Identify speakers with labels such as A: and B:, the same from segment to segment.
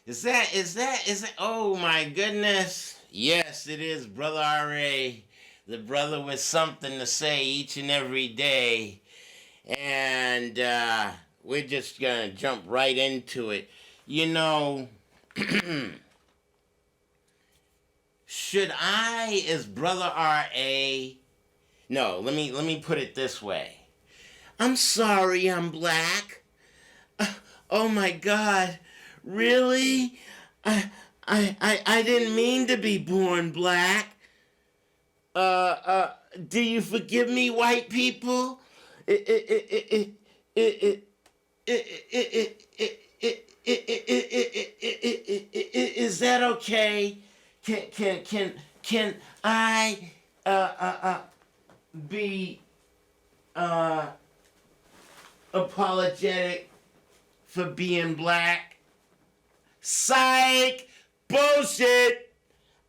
A: Is it? Oh my goodness. Yes, it is, Brother R.A. The brother with something to say each and every day. And we're just going to jump right into it. You know, should I, as Brother R.A., no, let me put it this way. I'm sorry I'm black. Oh my God. Really? I didn't mean to be born black. Do you forgive me, white people? Is that okay? Can I be apologetic for being black? Psych! Bullshit!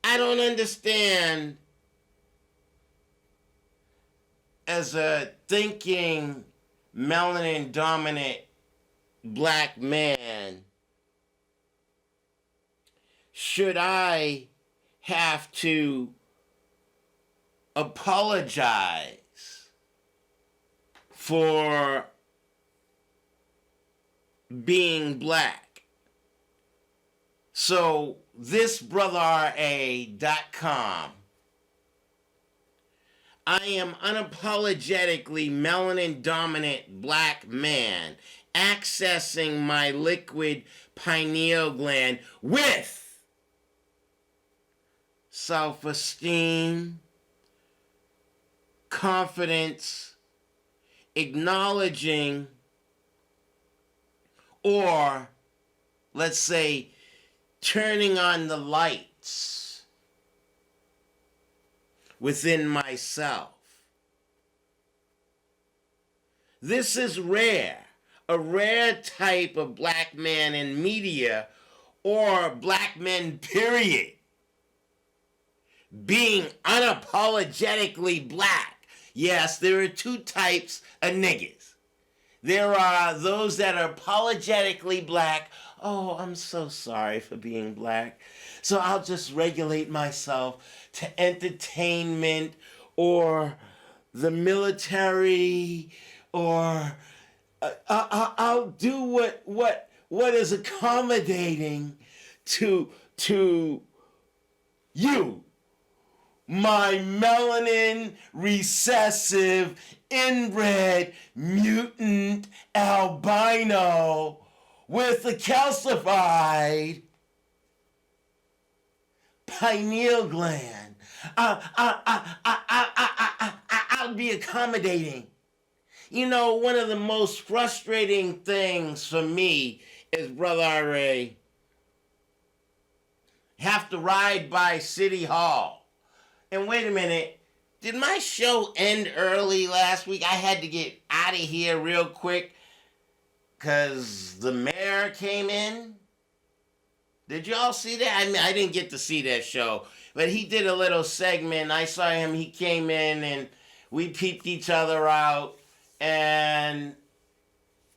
A: I don't understand. As a thinking, melanin dominant black man, should I have to apologize for being black? So, this brotherra.com, I am unapologetically melanin dominant black man accessing my liquid pineal gland with self-esteem, confidence, acknowledging, or let's say turning on the lights within myself. This is rare, a rare type of black man in media or black men, period, being unapologetically black. Yes, there are two types of niggas. There are those that are apologetically black. Oh, I'm so sorry for being black. So I'll just regulate myself to entertainment or the military, or I'll do what is accommodating to you, my melanin recessive inbred mutant albino with a calcified pineal gland. I'll be accommodating. You know, one of the most frustrating things for me is, Brother R.A., have to ride by City Hall. And wait a minute, did my show end early last week? I had to get out of here real quick because the mayor came in. Did y'all see that? I mean, I didn't get to see that show, but he did a little segment. I saw him. He came in and we peeped each other out.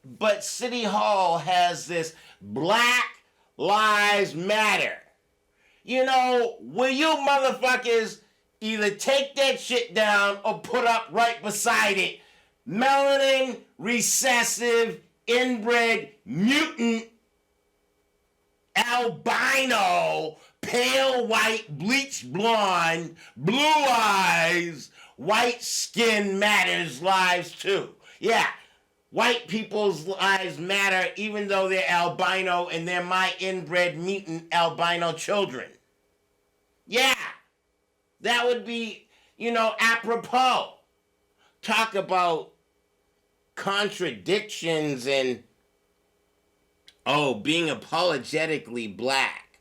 A: But City Hall has this Black Lives Matter. You know, will you motherfuckers either take that shit down or put up right beside it, melanin recessive inbred mutant albino pale white bleach blonde blue eyes white skin matters lives too. Yeah, white people's lives matter even though they're albino and they're my inbred mutant albino children. Yeah, that would be, apropos. Talk about contradictions and, being apologetically black.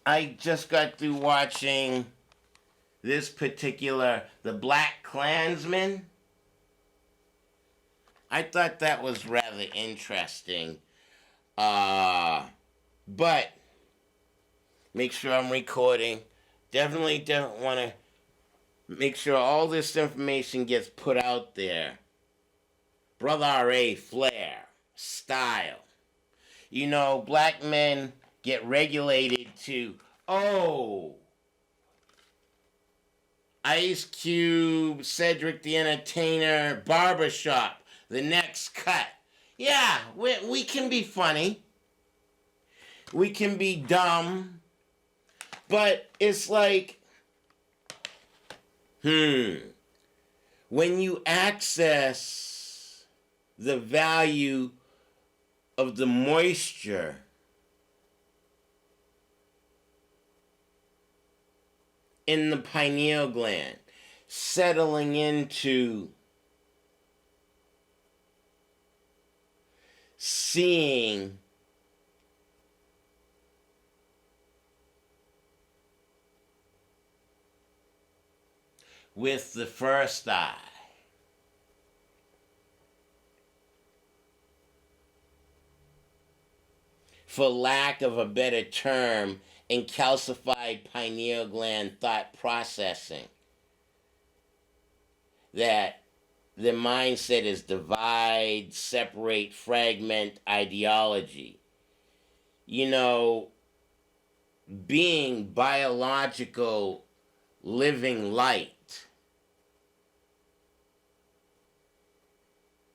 A: I just got through watching this particular, The Black Klansman. I thought that was rather interesting. But make sure I'm recording. Definitely don't want to make sure all this information gets put out there. Brother R.A. flair, style. You know, black men get regulated to, oh, Ice Cube, Cedric the Entertainer, Barbershop, the next cut. Yeah, we can be funny. We can be dumb. But it's like, when you access the value of the moisture in the pineal gland, settling into seeing with the first eye. For lack of a better term, in calcified pineal gland thought processing. That the mindset is divide, separate, fragment ideology. You know, being biological living light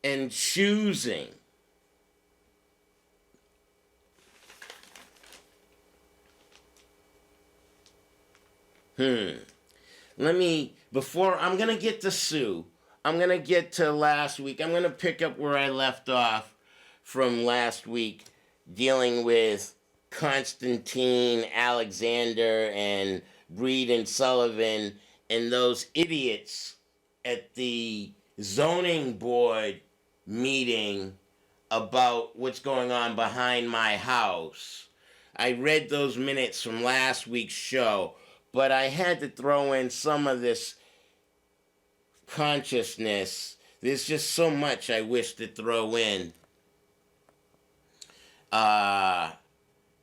A: and choosing before I'm going to get to Sue, I'm going to get to last week. I'm going to pick up where I left off from last week, dealing with Constantine, Alexander, and Breed and Sullivan, and those idiots at the zoning board meeting about what's going on behind my house. I read those minutes from last week's show, but I had to throw in some of this consciousness. There's just so much I wish to throw in. Yeah,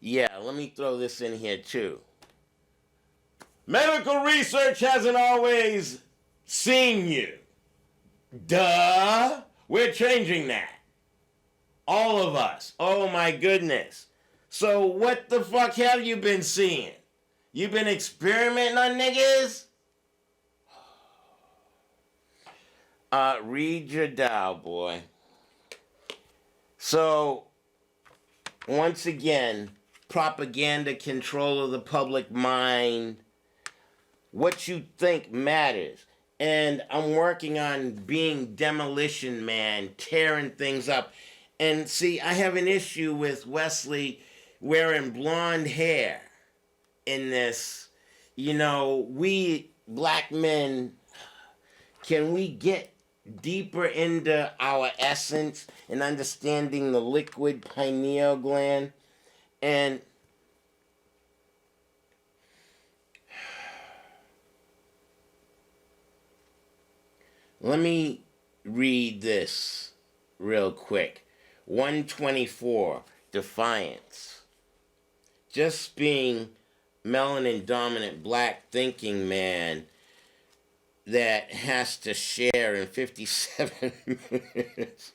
A: let me throw this in here too. Medical research hasn't always seen you. Duh. We're changing that. All of us. Oh my goodness. So what the fuck have you been seeing? You been experimenting on niggas? Read your Dow, boy. So, once again, propaganda, control of the public mind, what you think matters. And I'm working on being demolition man, tearing things up. And see, I have an issue with Wesley wearing blonde hair in this. You know, we black men, can we get deeper into our essence and understanding the liquid pineal gland? And let me read this real quick. 124, Defiance. Just being melanin dominant black thinking man that has to share in 57 minutes.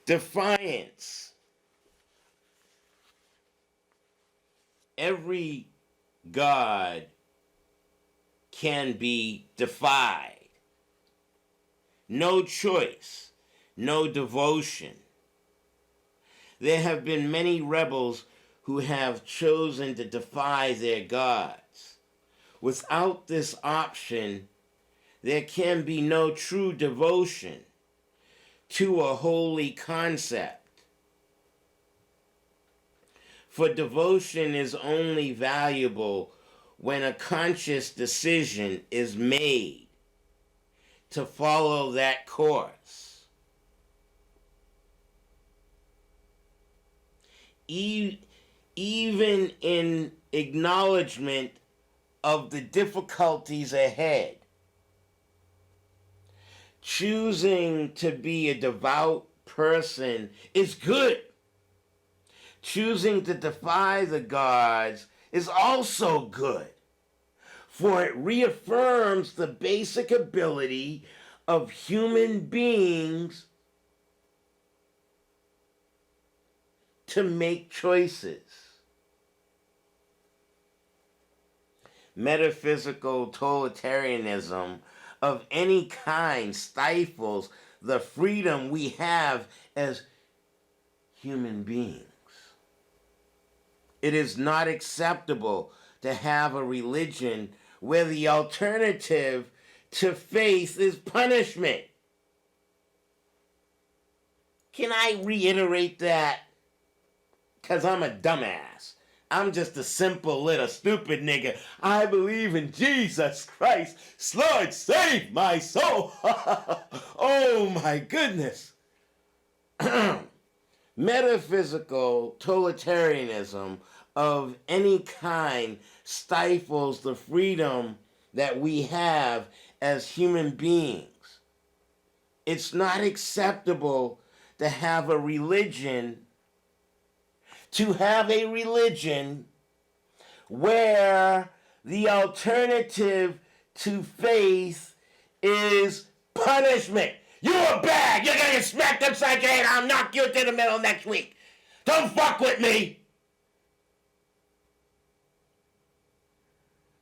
A: Defiance. Every God can be defied. No choice, no devotion. There have been many rebels who have chosen to defy their gods. Without this option, there can be no true devotion to a holy concept. For devotion is only valuable when a conscious decision is made to follow that course. Even in acknowledgement of the difficulties ahead. Choosing to be a devout person is good. Choosing to defy the gods is also good, for it reaffirms the basic ability of human beings to make choices. Metaphysical totalitarianism of any kind stifles the freedom we have as human beings. It is not acceptable to have a religion where the alternative to faith is punishment. Can I reiterate that? Because I'm a dumbass. I'm just a simple little stupid nigga. I believe in Jesus Christ. Lord, save my soul. Oh my goodness. Metaphysical totalitarianism of any kind stifles the freedom that we have as human beings. It's not acceptable to have a religion where the alternative to faith is punishment. You're a bag. You're gonna get smacked upside your head. I'll knock you to the middle next week. Don't fuck with me.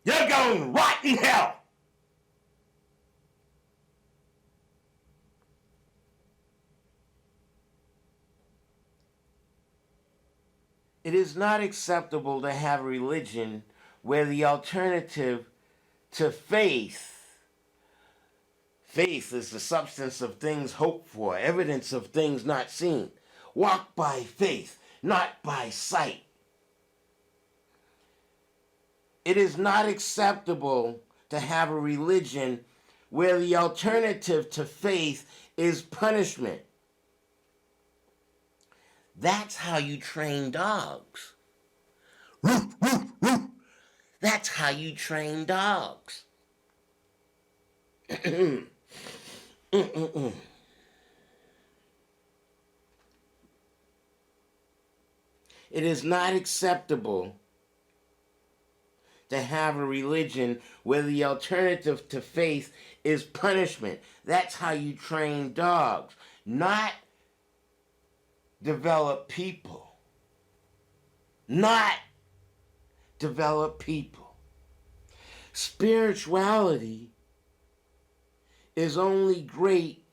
A: You're going right in hell. It is not acceptable to have a religion where the alternative to faith is the substance of things hoped for, evidence of things not seen. Walk by faith, not by sight. It is not acceptable to have a religion where the alternative to faith is punishment. That's how you train dogs. That's how you train dogs. It is not acceptable to have a religion where the alternative to faith is punishment. That's how you train dogs, not develop people. Not develop people. Spirituality is only great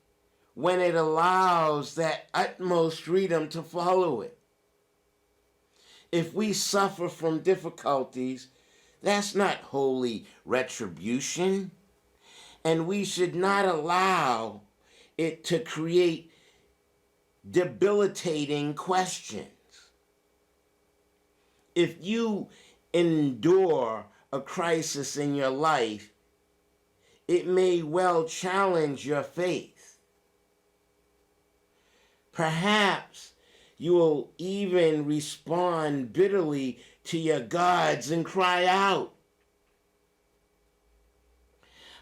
A: when it allows that utmost freedom to follow it. If we suffer from difficulties, that's not holy retribution, and we should not allow it to create debilitating questions. If you endure a crisis in your life, it may well challenge your faith. Perhaps you will even respond bitterly to your gods and cry out,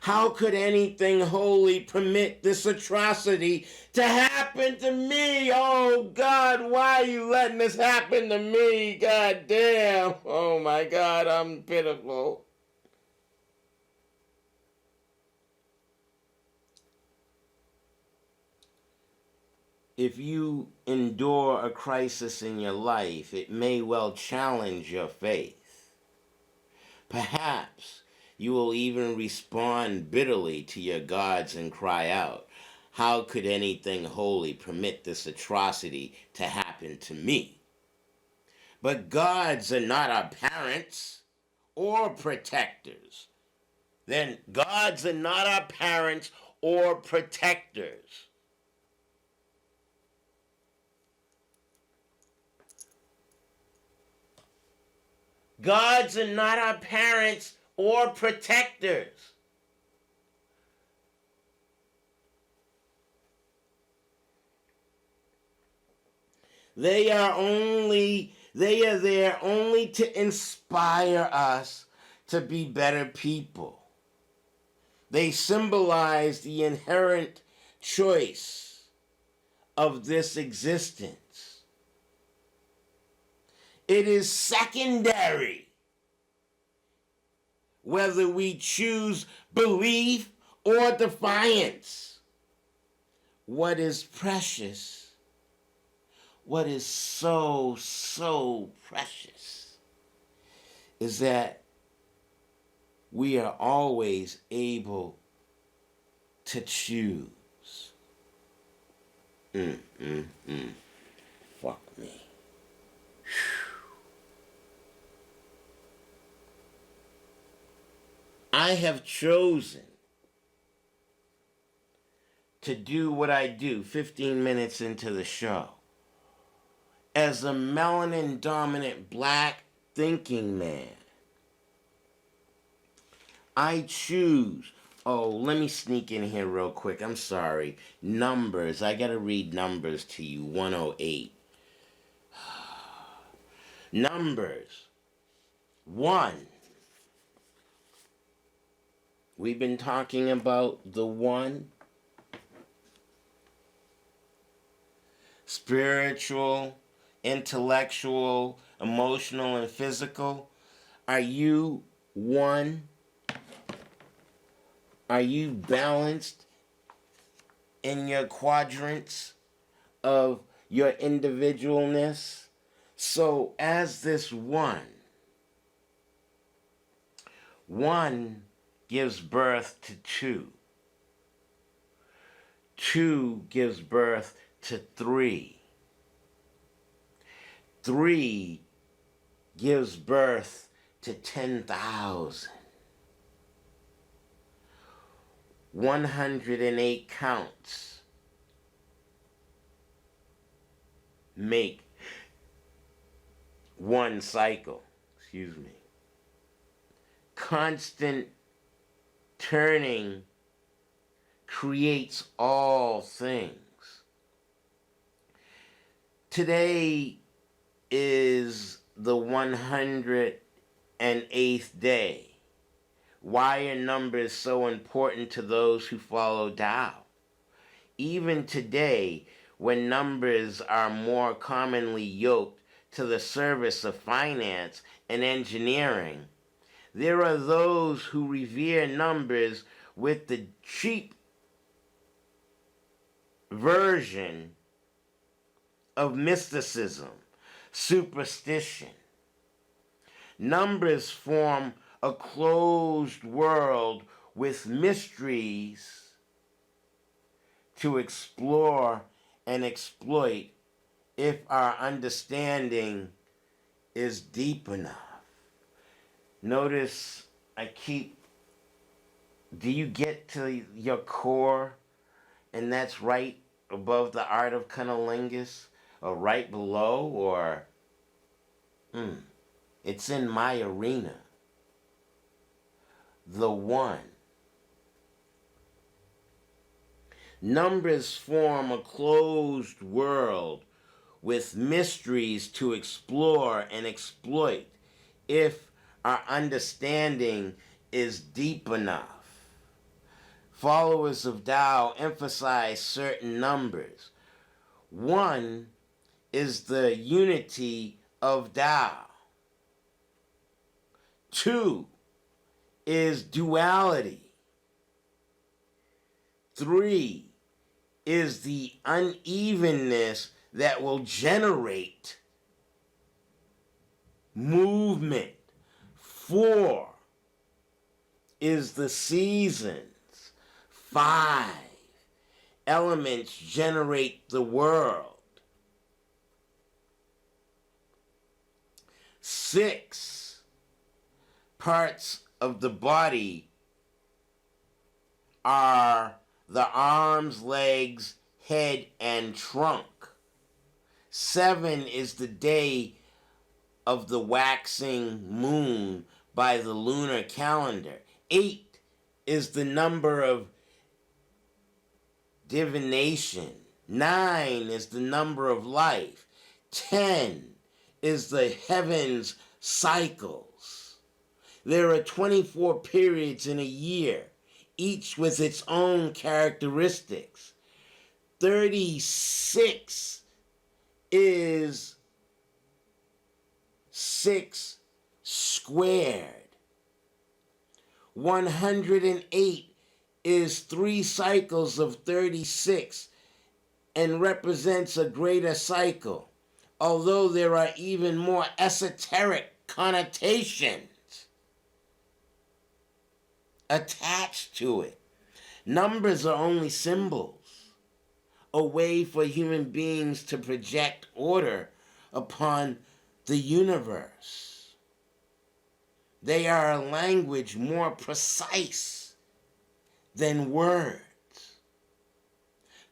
A: "How could anything holy permit this atrocity to happen to me? Oh God, why are you letting this happen to me? God damn. Oh my God, I'm pitiful." If you endure a crisis in your life, it may well challenge your faith. Perhaps you will even respond bitterly to your gods and cry out, "How could anything holy permit this atrocity to happen to me?" But gods are not our parents or protectors. Then gods are not our parents or protectors. Gods are not our parents or protectors. They are there only to inspire us to be better people. They symbolize the inherent choice of this existence. It is secondary whether we choose belief or defiance. What is precious, what is so, so precious is that we are always able to choose. Fuck me. I have chosen to do what I do 15 minutes into the show. As a melanin dominant black thinking man, I choose. Oh, let me sneak in here real quick. I'm sorry. Numbers. I gotta read numbers to you. 108. Numbers. 1. We've been talking about the one. Spiritual, intellectual, emotional, and physical. Are you one? Are you balanced in your quadrants of your individualness? So as this one gives birth to 2. 2 gives birth to 3. 3 gives birth to 10,000. 108 counts make one cycle. Excuse me. Constant turning creates all things. Today is the 108th day. Why are numbers so important to those who follow Tao? Even today, when numbers are more commonly yoked to the service of finance and engineering, there are those who revere numbers with the cheap version of mysticism, superstition. Numbers form a closed world with mysteries to explore and exploit if our understanding is deep enough. Notice do you get to your core? And that's right above the art of cunnilingus, or right below, or it's in my arena. The one. Numbers form a closed world with mysteries to explore and exploit if our understanding is deep enough. Followers of Tao emphasize certain numbers. 1 is the unity of Tao. 2 is duality. 3 is the unevenness that will generate movement. 4 is the seasons. 5 elements generate the world. 6 parts of the body are the arms, legs, head, and trunk. 7 is the day of the waxing moon by the lunar calendar. 8 is the number of divination. 9 is the number of life. 10 is the heavens cycles. There are 24 periods in a year, each with its own characteristics. 36 is 6 squared. 108 is 3 cycles of 36 and represents a greater cycle. although there are even more esoteric connotations attached to it. Numbers are only symbols, a way for human beings to project order upon the universe. They are a language more precise than words.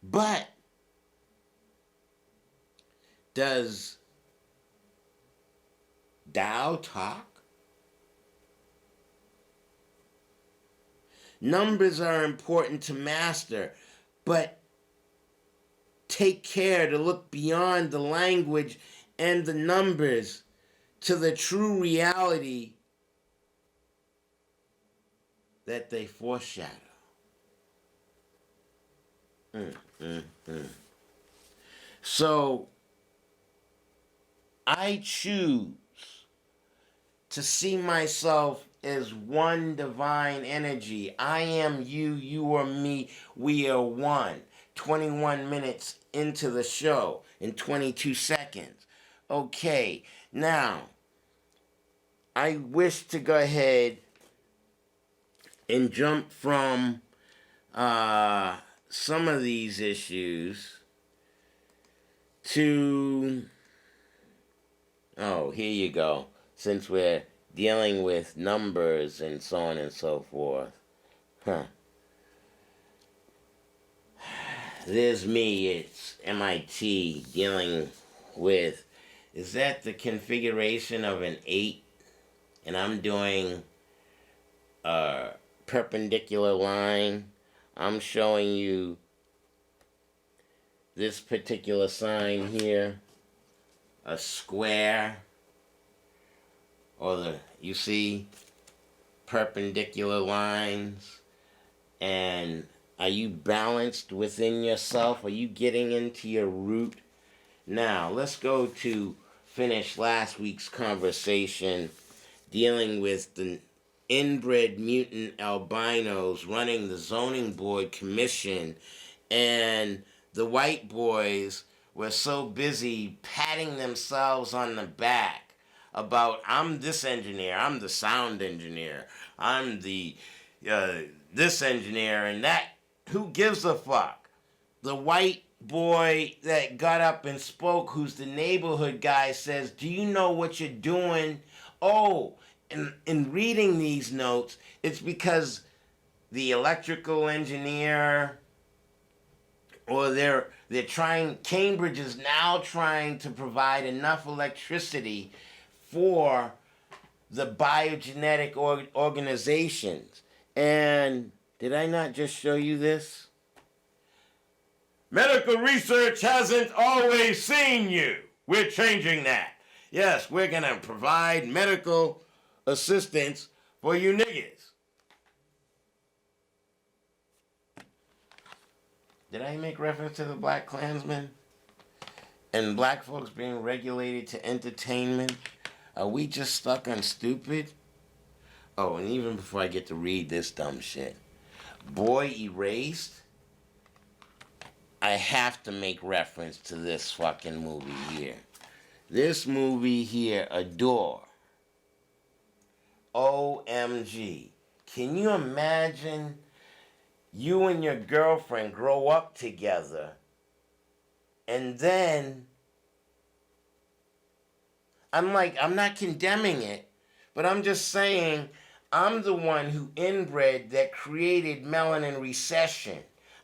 A: But does Tao talk? Numbers are important to master, but take care to look beyond the language and the numbers to the true reality that they foreshadow. So, I choose to see myself as one divine energy. I am you, you are me, we are one. 21 minutes into the show in 22 seconds. Okay, now, I wish to go ahead and jump from some of these issues to... Oh, here you go. Since we're dealing with numbers and so on and so forth. There's me, it's MIT dealing with... Is that the configuration of an 8? And I'm doing a perpendicular line. I'm showing you this particular sign here. A square, or you see perpendicular lines. And are you balanced within yourself? Are you getting into your root? Now let's go to finish last week's conversation dealing with the inbred mutant albinos running the zoning board commission, and the white boys were so busy patting themselves on the back about, I'm this engineer, I'm the sound engineer, I'm the this engineer and that. Who gives a fuck? The white boy that got up and spoke, who's the neighborhood guy, says, do you know what you're doing? Oh, in reading these notes, it's because the electrical engineer, or they're trying, Cambridge is now trying to provide enough electricity for the biogenetic organizations. And did I not just show you this? Medical research hasn't always seen you. We're changing that. Yes, we're going to provide medical assistance for you niggas. Did I make reference to the Black Klansman? And black folks being regulated to entertainment? Are we just stuck on stupid? Oh, and even before I get to read this dumb shit, Boy Erased, I have to make reference to this fucking movie here. This movie here, Adore. OMG. Can you imagine you and your girlfriend grow up together, and then, I'm not condemning it, but I'm just saying, I'm the one who inbred that created melanin recession.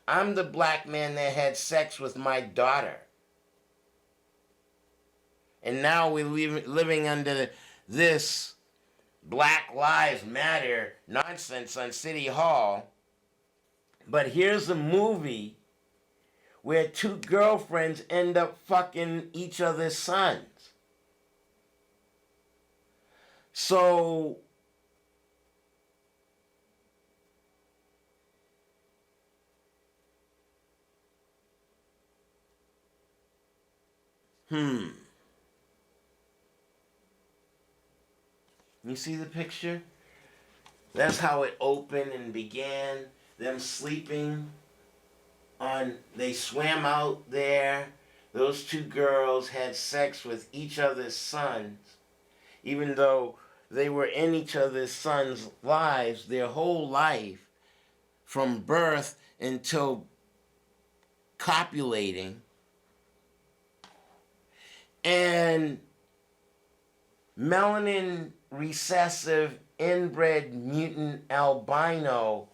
A: I'm the black man that had sex with my daughter. And now we're living under this Black Lives Matter nonsense on City Hall. But here's a movie where two girlfriends end up fucking each other's sons. So, you see the picture? That's how it opened and began. Them sleeping on, they swam out there those two girls had sex with each other's sons, even though they were in each other's sons' lives their whole life, from birth until copulating. And melanin recessive inbred mutant albino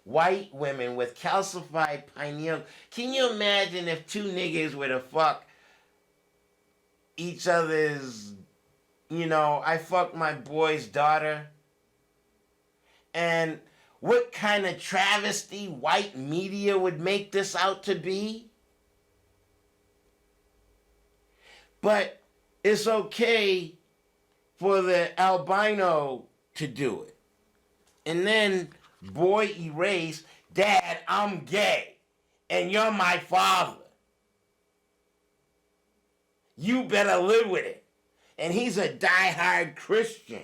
A: white women with calcified pineal. Can you imagine if two niggas were to fuck each other's, I fucked my boy's daughter? And what kind of travesty white media would make this out to be? But it's okay for the albino to do it. And then boy erase, Dad, I'm gay, and you're my father. You better live with it. And he's a diehard Christian.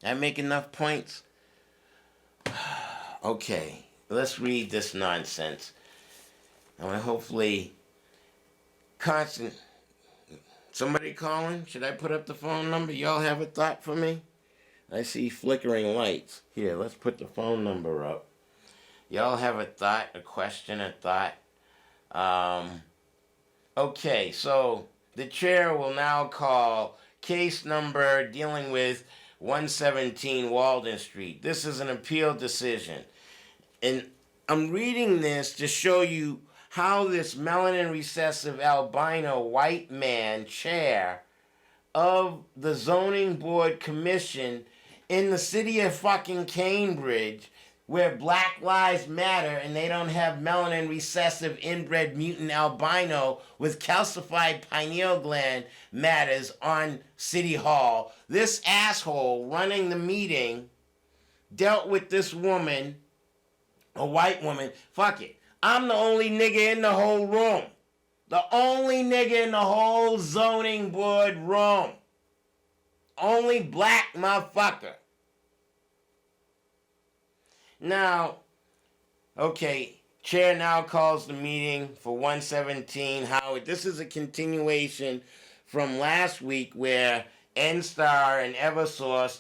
A: I make enough points? Okay, let's read this nonsense. I want to hopefully Somebody calling? Should I put up the phone number? Y'all have a thought for me? I see flickering lights. Here, let's put the phone number up. Y'all have a thought, a question, a thought? Okay, so the chair will now call case number dealing with 117 Walden Street. This is an appeal decision. And I'm reading this to show you how this melanin recessive albino white man chair of the zoning board commission in the city of fucking Cambridge, where Black Lives Matter and they don't have melanin recessive inbred mutant albino with calcified pineal gland matters on City Hall. This asshole running the meeting dealt with this woman, a white woman. Fuck it. I'm the only nigga in the whole room. The only nigga in the whole zoning board room. Only black motherfucker. Now, okay, chair now calls the meeting for 117 Howard. This is a continuation from last week where N-Star and Eversource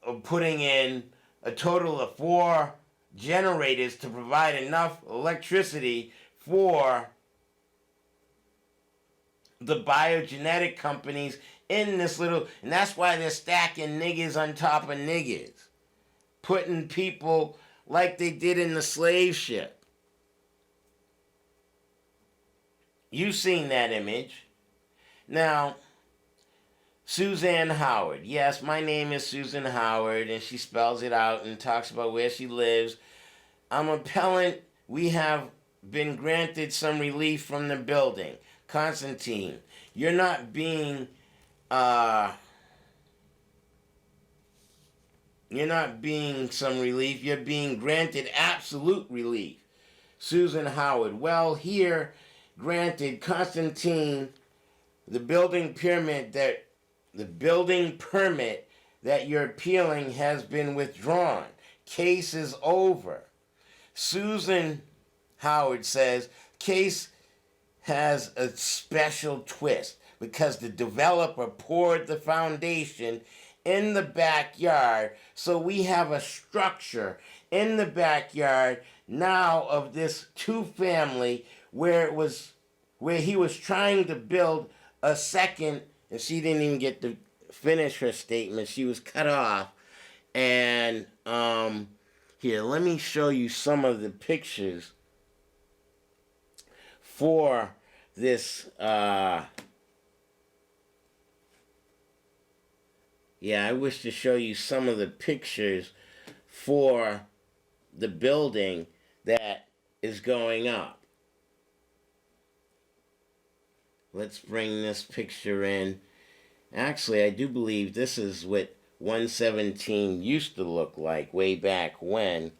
A: are putting in a total of 4 generators to provide enough electricity for the biogenetic companies in this little, and that's why they're stacking niggas on top of niggas, putting people like they did in the slave ship. You've seen that image. Now, Suzanne Howard. Yes, my name is Susan Howard, and she spells it out and talks about where she lives. I'm appellant. We have been granted some relief from the building. Constantine, you're not being some relief. You're being granted absolute relief. Susan Howard. Well, here, granted, Constantine, the building permit that you're appealing has been withdrawn. Case is over. Susan Howard says, case has a special twist because the developer poured the foundation in the backyard, so we have a structure in the backyard now of this 2-family where he was trying to build a second, and she didn't even get to finish her statement. She was cut off. And here, let me show you some of the pictures for this. I wish to show you some of the pictures for the building that is going up. Let's bring this picture in. Actually, I do believe this is what 117 used to look like way back when.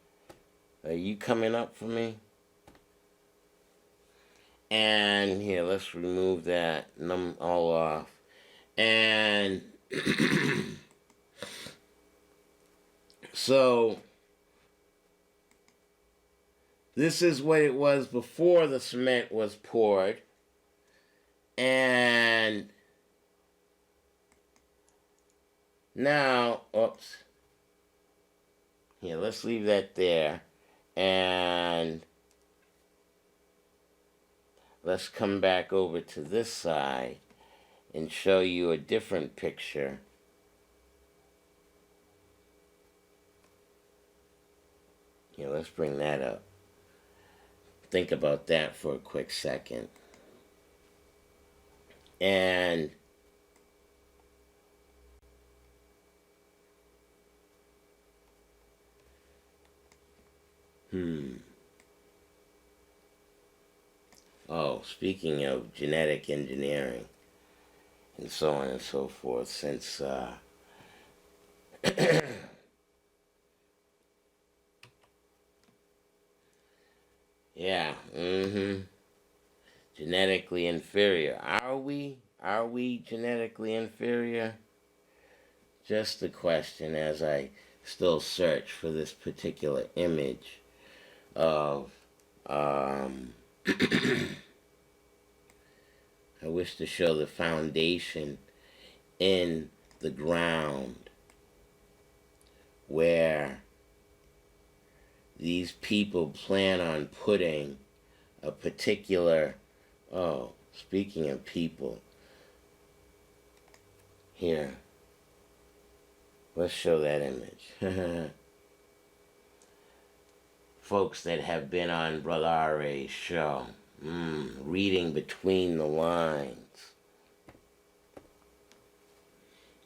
A: Are you coming up for me? And here, let's remove that all off. And so This is what it was before the cement was poured. And now, oops. Here, let's leave that there. And let's come back over to this side and show you a different picture. Here, let's bring that up. Think about that for a quick second. And oh, speaking of genetic engineering and so on and so forth, since yeah, genetically inferior. Are we? Are we genetically inferior? Just a question as I still search for this particular image of I wish to show the foundation in the ground where these people plan on putting a particular, oh, speaking of people, here, let's show that image. Folks that have been on Brother R.A.'s show, reading between the lines.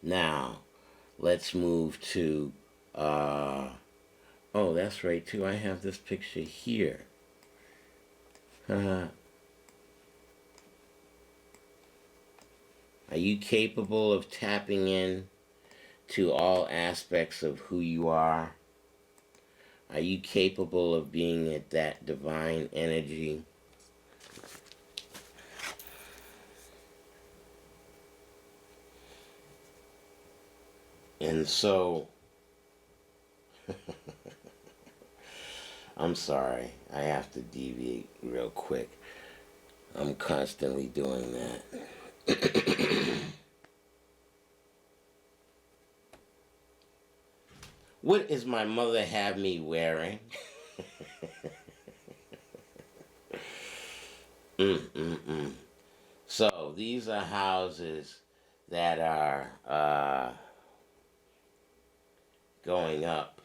A: Now, let's move to, oh, that's right too, I have this picture here. Are you capable of tapping in to all aspects of who you are? Are you capable of being at that divine energy? And so, I'm sorry, I have to deviate real quick. I'm constantly doing that. What is my mother have me wearing? So these are houses that are going up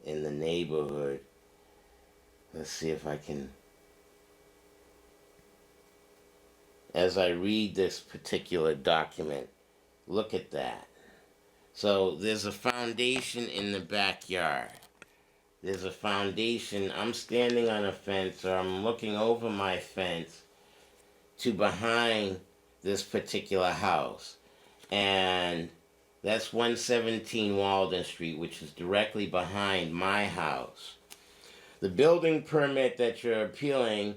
A: in the neighborhood. Let's see if I can, as I read this particular document, look at that. So there's a foundation in the backyard. There's a foundation. I'm standing on a fence, or I'm looking over my fence to behind this particular house. And that's 117 Walden Street, which is directly behind my house. The building permit that you're appealing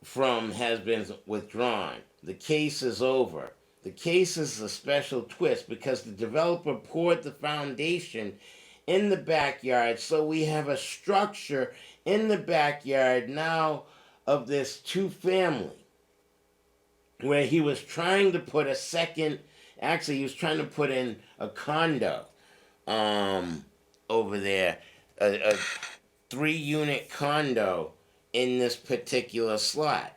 A: from has been withdrawn. The case is over. The case is a special twist because the developer poured the foundation in the backyard, so we have a structure in the backyard now of this two-family, where he was trying to put a second, actually he was trying to put in a condo over there, a 3-unit condo in this particular slot.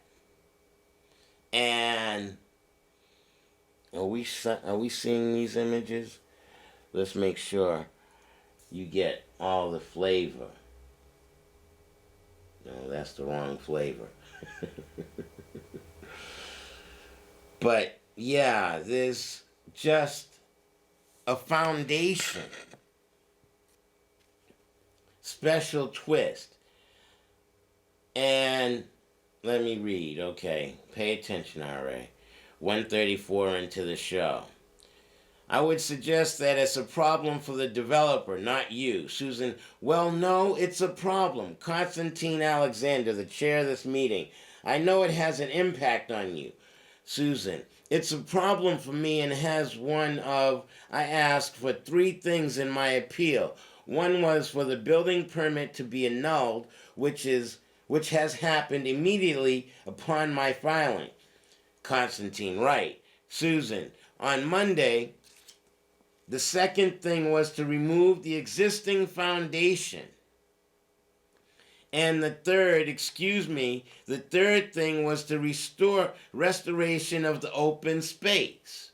A: And are we seeing these images? Let's make sure you get all the flavor. No, that's the wrong flavor. But yeah, there's just a foundation. Special twist. And let me read, okay. Pay attention, R.A. 134 into the show. I would suggest that it's a problem for the developer, not you. Susan, well, no, it's a problem. Constantine Alexander, the chair of this meeting. I know it has an impact on you. Susan, it's a problem for me and has one of, I asked for 3 things in my appeal. One was for the building permit to be annulled, which has happened immediately upon my filing. Constantine, right. Susan, on Monday, the second thing was to remove the existing foundation. And the third thing was to restoration of the open space.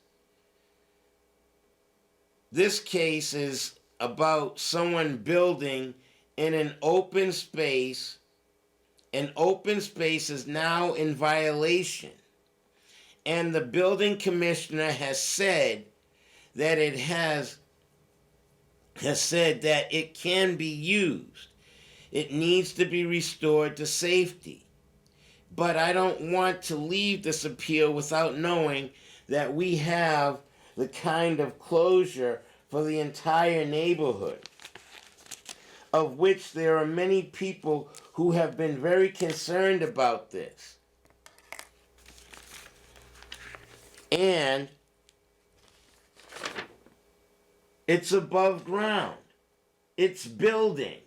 A: This case is about someone building in an open space. An open space is now in violation. And the building commissioner has said that it can be used. It needs to be restored to safety. But I don't want to leave this appeal without knowing that we have the kind of closure for the entire neighborhood, of which there are many people who have been very concerned about this. And it's above ground. It's building.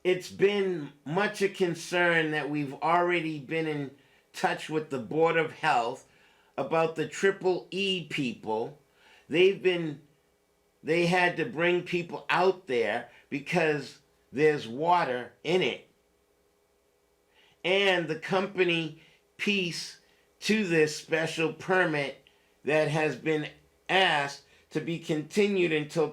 A: It's been much a concern that we've already been in touch with the Board of Health about the Triple E people. They had to bring people out there because there's water in it. And the company piece to this special permit that has been asked to be continued until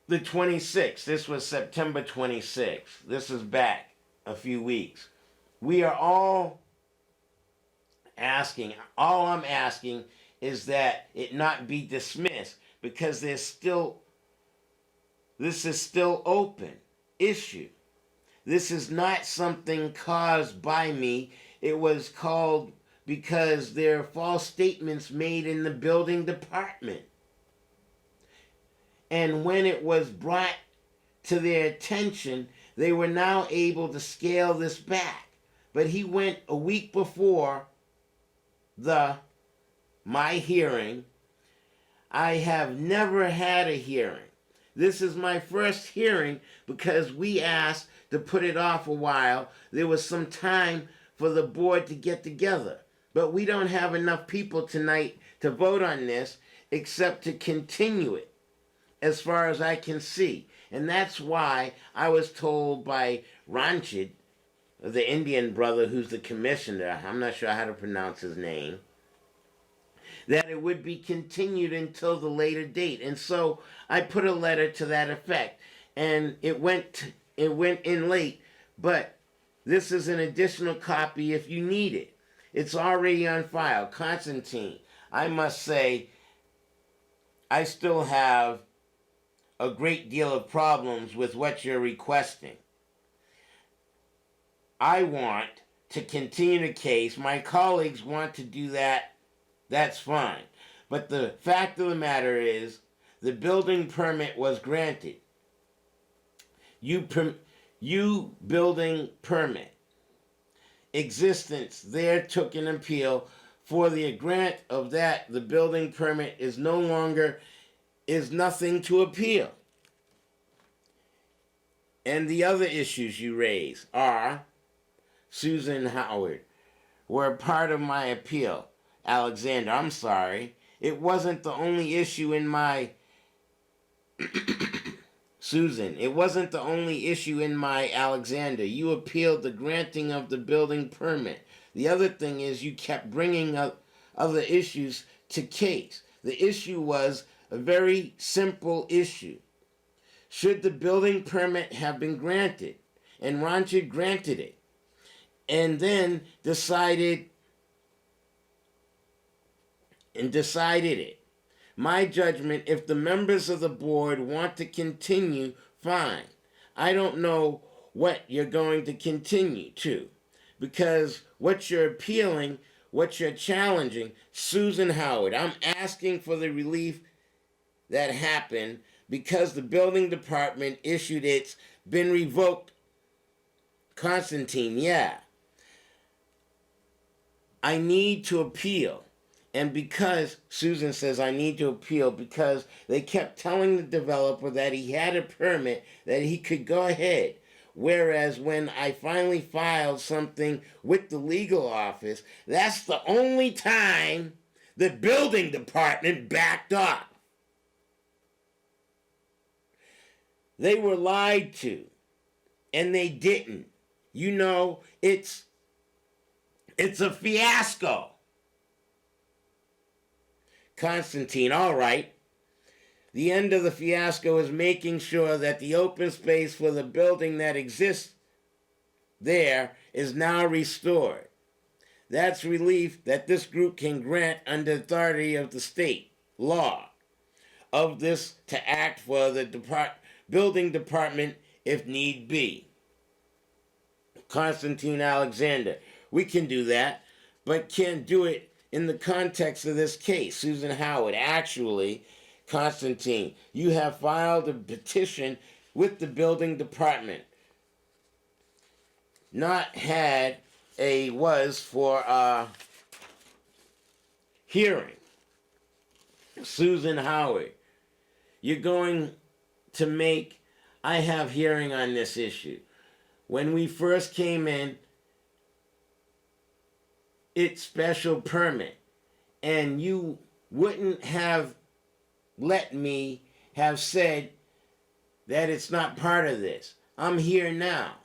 A: the 26th. This was September 26th. This is back a few weeks. We are all I'm asking is that it not be dismissed, because this is still open issue. This is not something caused by me. It was called because there are false statements made in the building department. And when it was brought to their attention, they were now able to scale this back. But he went a week before my hearing. I have never had a hearing. This is my first hearing because we asked to put it off a while. There was some time for the board to get together. But we don't have enough people tonight to vote on this except to continue it, as far as I can see. And that's why I was told by Ranchid, the Indian brother who's the commissioner, I'm not sure how to pronounce his name, that it would be continued until the later date. And so I put a letter to that effect. And it went in late, but this is an additional copy if you need it. It's already on file. Constantine, I must say, I still have a great deal of problems with what you're requesting. I want to continue the case. My colleagues want to do that. That's fine. But the fact of the matter is, the building permit was granted. You building permit. Existence there took an appeal. For the grant of that, the building permit is nothing to appeal. And the other issues you raise are, Susan Howard, were part of my appeal. Alexander, I'm sorry. It wasn't the only issue in my... Susan, it wasn't the only issue in my Alexander. You appealed the granting of the building permit. The other thing is you kept bringing up other issues to case. The issue was a very simple issue. Should the building permit have been granted? And Ranchid granted it. And then decided it. My judgment, if the members of the board want to continue, fine. I don't know what you're going to continue to, because what you're appealing, what you're challenging, Susan Howard, I'm asking for the relief that happened because the building department issued it's been revoked. Constantine, yeah. I need to appeal. And because, Susan says, I need to appeal because they kept telling the developer that he had a permit, that he could go ahead. Whereas when I finally filed something with the legal office, that's the only time the building department backed up. They were lied to, and they didn't. You know, it's a fiasco. Constantine, all right. The end of the fiasco is making sure that the open space for the building that exists there is now restored. That's relief that this group can grant under authority of the state law of this to act for the building department if need be. Constantine Alexander, we can do that, but can't do it in the context of this case. Susan Howard, actually, Constantine, you have filed a petition with the building department. Not had a was for a hearing. Susan Howard, you're going to make, I have hearing on this issue. When we first came in, it's special permit, and you wouldn't have let me have said that it's not part of this. I'm here now.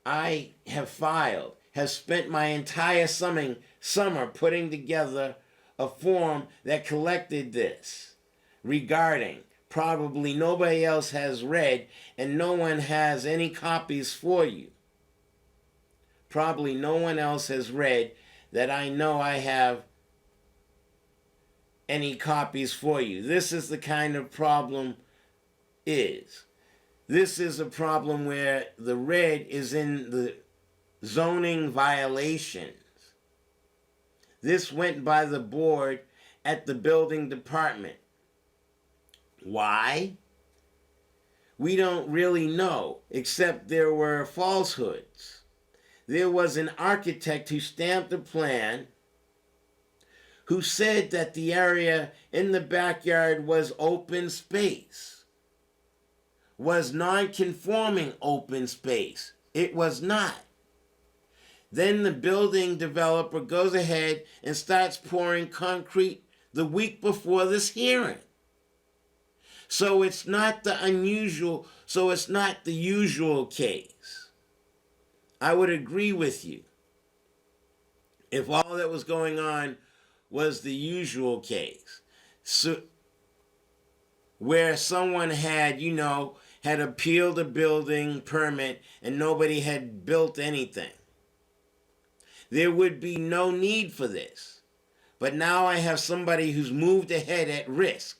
A: I have filed, have spent my entire summer putting together a form that collected this regarding probably nobody else has read and no one has any copies for you. Probably no one else has read that I know I have any copies for you. This is the kind of problem is. This is a problem where the red is in the zoning violations. This went by the board at the building department. Why? We don't really know, except there were falsehoods. There was an architect who stamped a plan who said that the area in the backyard was open space, was non-conforming open space. It was not. Then the building developer goes ahead and starts pouring concrete the week before this hearing. So it's not the usual case. I would agree with you if all that was going on was the usual case. So, where someone had appealed a building permit and nobody had built anything. There would be no need for this. But now I have somebody who's moved ahead at risk.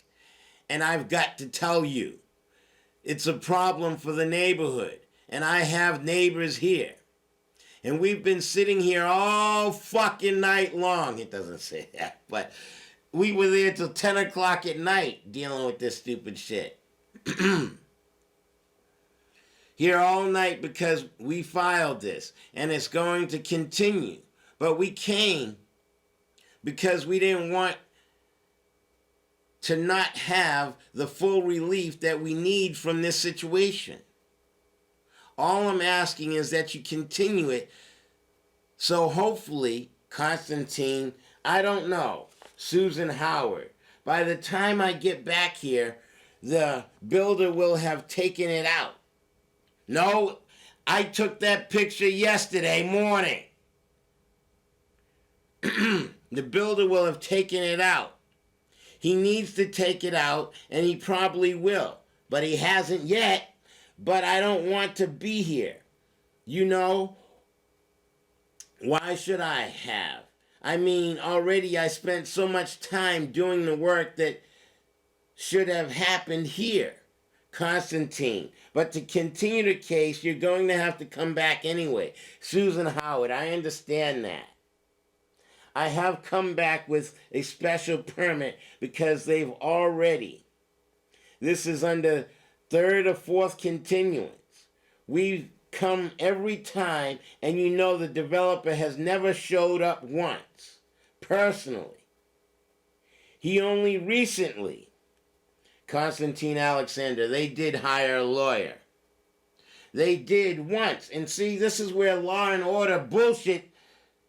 A: And I've got to tell you, it's a problem for the neighborhood. And I have neighbors here. And we've been sitting here all fucking night long. It doesn't say that, but we were there till 10 o'clock at night dealing with this stupid shit. Here all night because we filed this. And it's going to continue. But we came because we didn't want to not have the full relief that we need from this situation. All I'm asking is that you continue it. So hopefully, Constantine, I don't know, Susan Howard, by the time I get back here, the builder will have taken it out. No, I took that picture yesterday morning. The builder will have taken it out. He needs to take it out, and he probably will. But he hasn't yet. But I don't want to be here. You know? Why should I have? I mean, already I spent so much time doing the work that should have happened here. Constantine. But to continue the case, you're going to have to come back anyway. Susan Howard, I understand that. I have come back with a special permit because they've already. This is under third or fourth continuance. We've come every time, and you know the developer has never showed up once. personally. He only recently, Konstantin Alexander, they did hire a lawyer. They did once. And see, this is where law and order bullshit.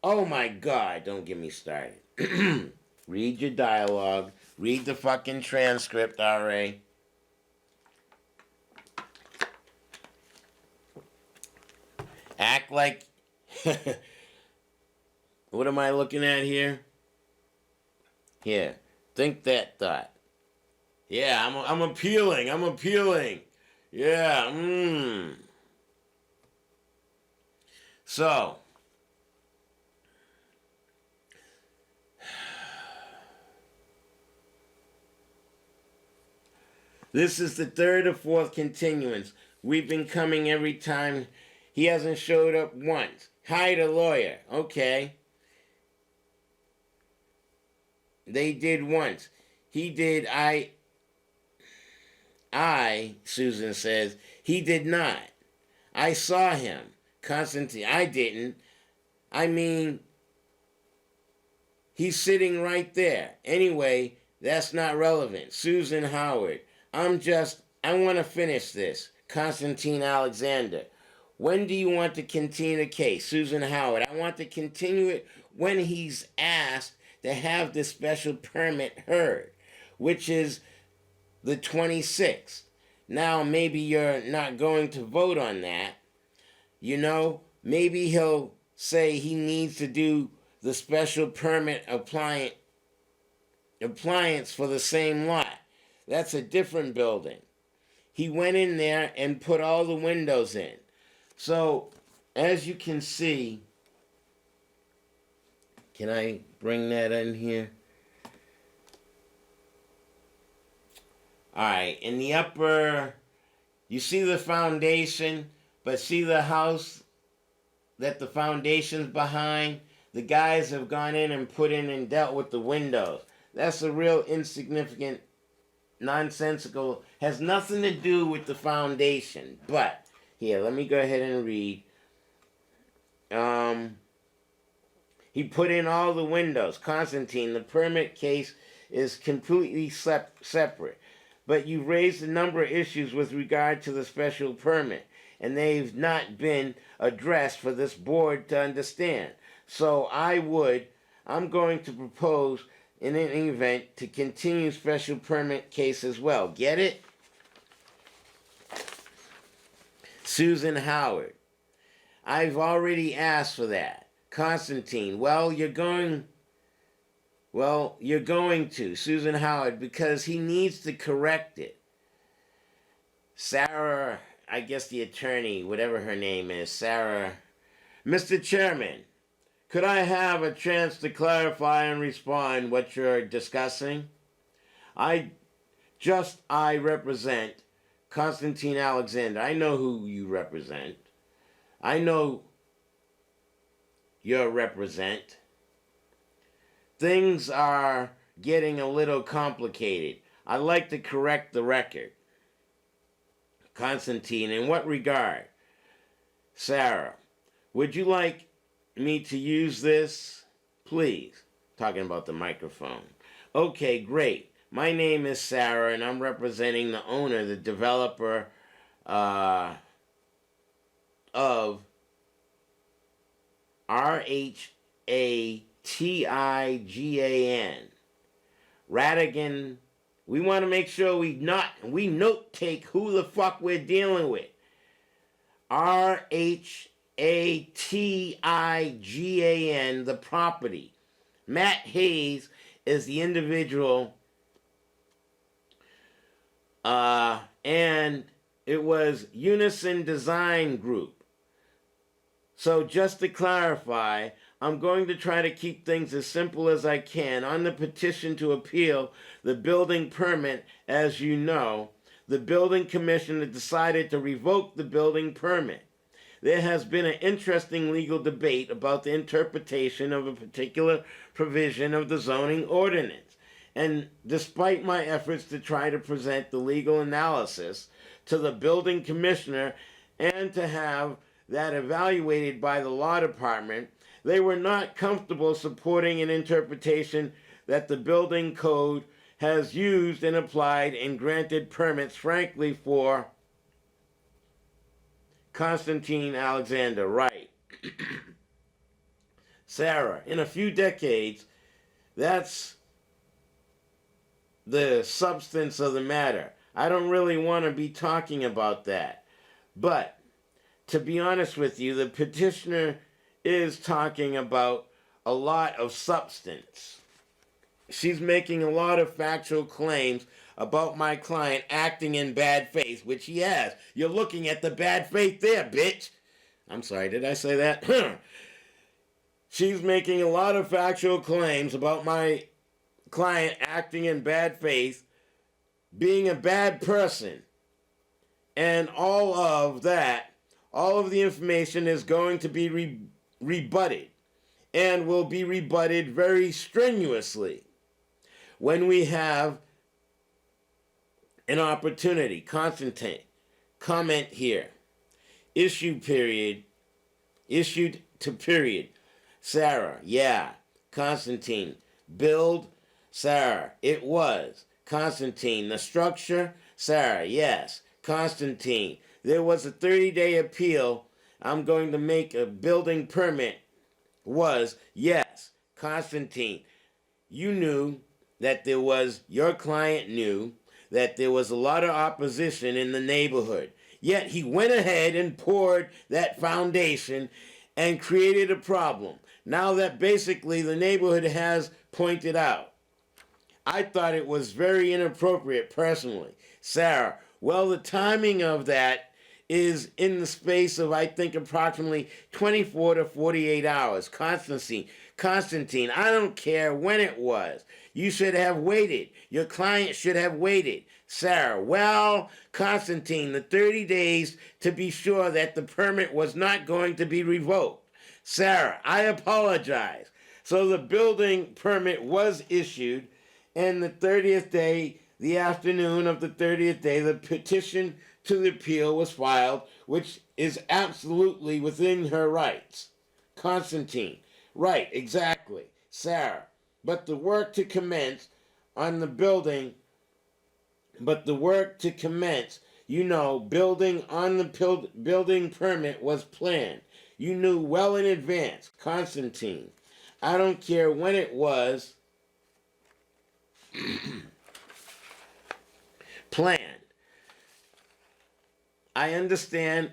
A: Oh my God, don't get me started. Read your dialogue. Read the fucking transcript, R.A. Act like... What am I looking at here? Here. Think that thought. Yeah, I'm appealing. I'm appealing. Yeah, So... This is the third or fourth continuance. We've been coming every time. He hasn't showed up once. Hired a lawyer. Okay. They did once. He did. Susan says, he did not. I saw him. Constantine, I didn't. I mean, he's sitting right there. Anyway, that's not relevant. Susan Howard. I want to finish this. Konstantin Alexander. When do you want to continue the case? Susan Howard. I want to continue it when he's asked to have the special permit heard, which is the 26th. Now, maybe you're not going to vote on that. You know, maybe he'll say he needs to do the special permit appliance for the same lot. That's a different building. He went in there and put all the windows in. So, as you can see, can I bring that in here? Alright, in the upper, you see the foundation, but see the house that the foundation's behind? The guys have gone in and put in and dealt with the windows. That's a real insignificant, nonsensical, has nothing to do with the foundation. But, here, let me go ahead and read. He put in all the windows. Constantine, the permit case is completely separate. But you've raised a number of issues with regard to the special permit, and they've not been addressed for this board to understand. So I'm going to propose in any event to continue special permit case as well. Get it? Susan Howard. I've already asked for that. Constantine. You're going to. Susan Howard, because he needs to correct it. Sarah, I guess the attorney, whatever her name is, Sarah. Mr. Chairman, could I have a chance to clarify and respond what you're discussing? I represent Konstantin Alexander. I know who you represent. I know you represent. Things are getting a little complicated. I'd like to correct the record. Konstantin, in what regard? Sarah, would you like me to use this? Please. Talking about the microphone. Okay, great. My name is Sarah, and I'm representing the owner, the developer of RHATIGAN. Radigan. We want to make sure we note take who the fuck we're dealing with. RHATIGAN, the property. Matt Hayes is the individual, and it was Unison Design Group. So just to clarify, I'm going to try to keep things as simple as I can. On the petition to appeal the building permit, as you know, the building commissioner decided to revoke the building permit. There has been an interesting legal debate about the interpretation of a particular provision of the zoning ordinance. And despite my efforts to try to present the legal analysis to the building commissioner and to have that evaluated by the law department, they were not comfortable supporting an interpretation that the building code has used and applied and granted permits, frankly, for Constantine Alexander. Right. Sarah, in a few decades, that's the substance of the matter. I don't really want to be talking about that. But to be honest with you, the petitioner is talking about a lot of substance. She's making a lot of factual claims about my client acting in bad faith, which he has. You're looking at the bad faith there, bitch. I'm sorry, did I say that? She's making a lot of factual claims about my client acting in bad faith, being a bad person, and all of that, all of the information is going to be rebutted and will be rebutted very strenuously when we have an opportunity. Constantine, comment here. Issued to period. Sarah, yeah. Constantine, build. Sarah, it was. Constantine, the structure. Sarah, yes. Constantine, there was a 30-day appeal. I'm going to make a building permit. Was, yes. Constantine, you knew that your client knew that there was a lot of opposition in the neighborhood. Yet he went ahead and poured that foundation and created a problem. Now that basically the neighborhood has pointed out. I thought it was very inappropriate personally. Sarah, well, the timing of that is in the space of, I think, approximately 24 to 48 hours. Constantine, I don't care when it was. You should have waited. Your client should have waited. Sarah, well, Constantine, the 30 days to be sure that the permit was not going to be revoked. Sarah, I apologize. So the building permit was issued, and the 30th day, the afternoon of the 30th day, the petition to the appeal was filed, which is absolutely within her rights. Constantine, right, exactly. Sarah, but the work to commence on the building, building on the building permit was planned. You knew well in advance. Constantine, I don't care when it was planned. I understand.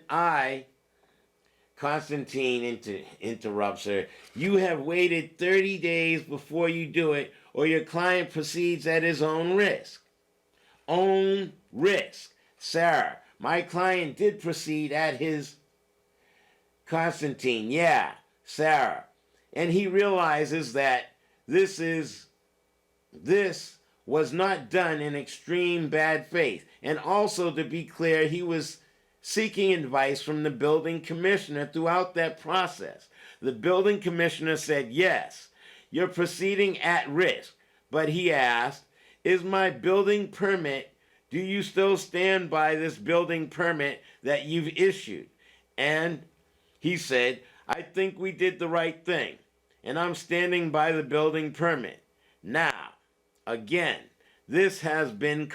A: Constantine interrupts her. You have waited 30 days before you do it, or your client proceeds at his own risk. Own risk. Sarah, my client did proceed at his... Constantine, yeah. Sarah, and he realizes that this was not done in extreme bad faith. And also, to be clear, he was seeking advice from the building commissioner throughout that process. The building commissioner said, yes, you're proceeding at risk. But he asked, is my building permit, do you still stand by this building permit that you've issued? And he said, I think we did the right thing, and I'm standing by the building permit. Now, again, this has been a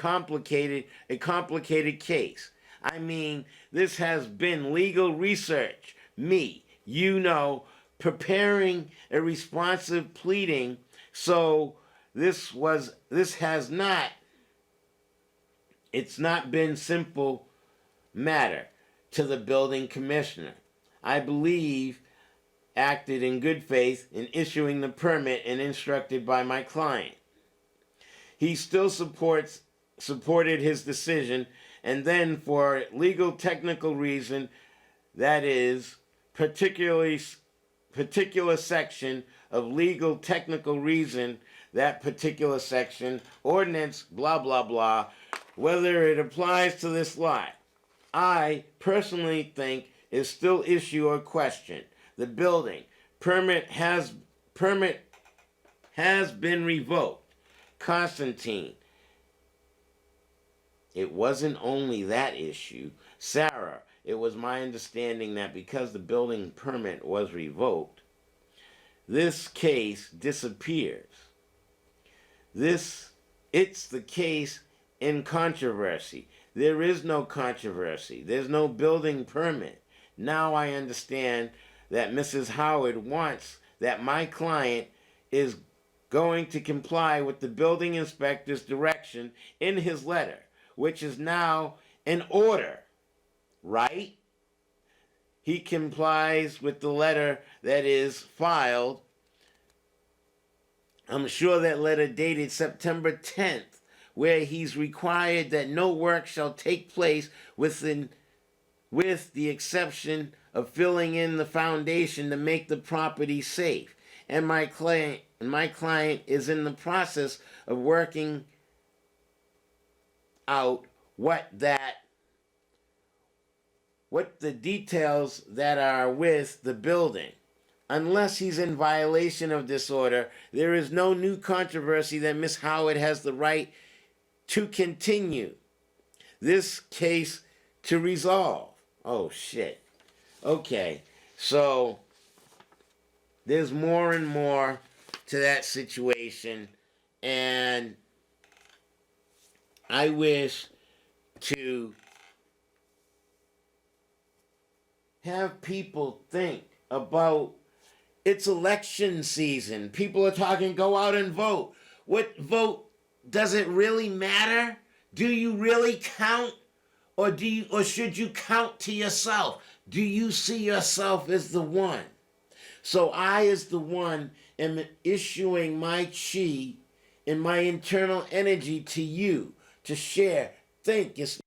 A: complicated case. I mean, this has been legal research. Preparing a responsive pleading. So it's not been simple matter to the building commissioner. I believe acted in good faith in issuing the permit and instructed by my client. He still supported his decision, and then for legal technical reason, that is, particular section of legal technical reason, that particular section, ordinance, blah, blah, blah, whether it applies to this lot, I personally think is still issue or question. The building permit has been revoked. Constantine, it wasn't only that issue. Sarah, it was my understanding that because the building permit was revoked, this case disappears. It's the case in controversy. There is no controversy. There's no building permit. Now I understand that Mrs. Howard wants that my client is going to comply with the building inspector's direction in his letter, which is now an order, right? He complies with the letter that is filed. I'm sure that letter dated September 10th, where he's required that no work shall take place with the exception of filling in the foundation to make the property safe. And my client is in the process of working out what the details that are with the building. Unless he's in violation of this order, there is no new controversy that Miss Howard has the right to continue this case to resolve. Oh, shit. Okay, so there's more and more to that situation, and I wish to have people think about it's election season. People are talking, go out and vote. What vote? Does it really matter? Do you really count? Or should you count to yourself? Do you see yourself as the one? So I, as the one, am issuing my chi and my internal energy to you to share. Think. It's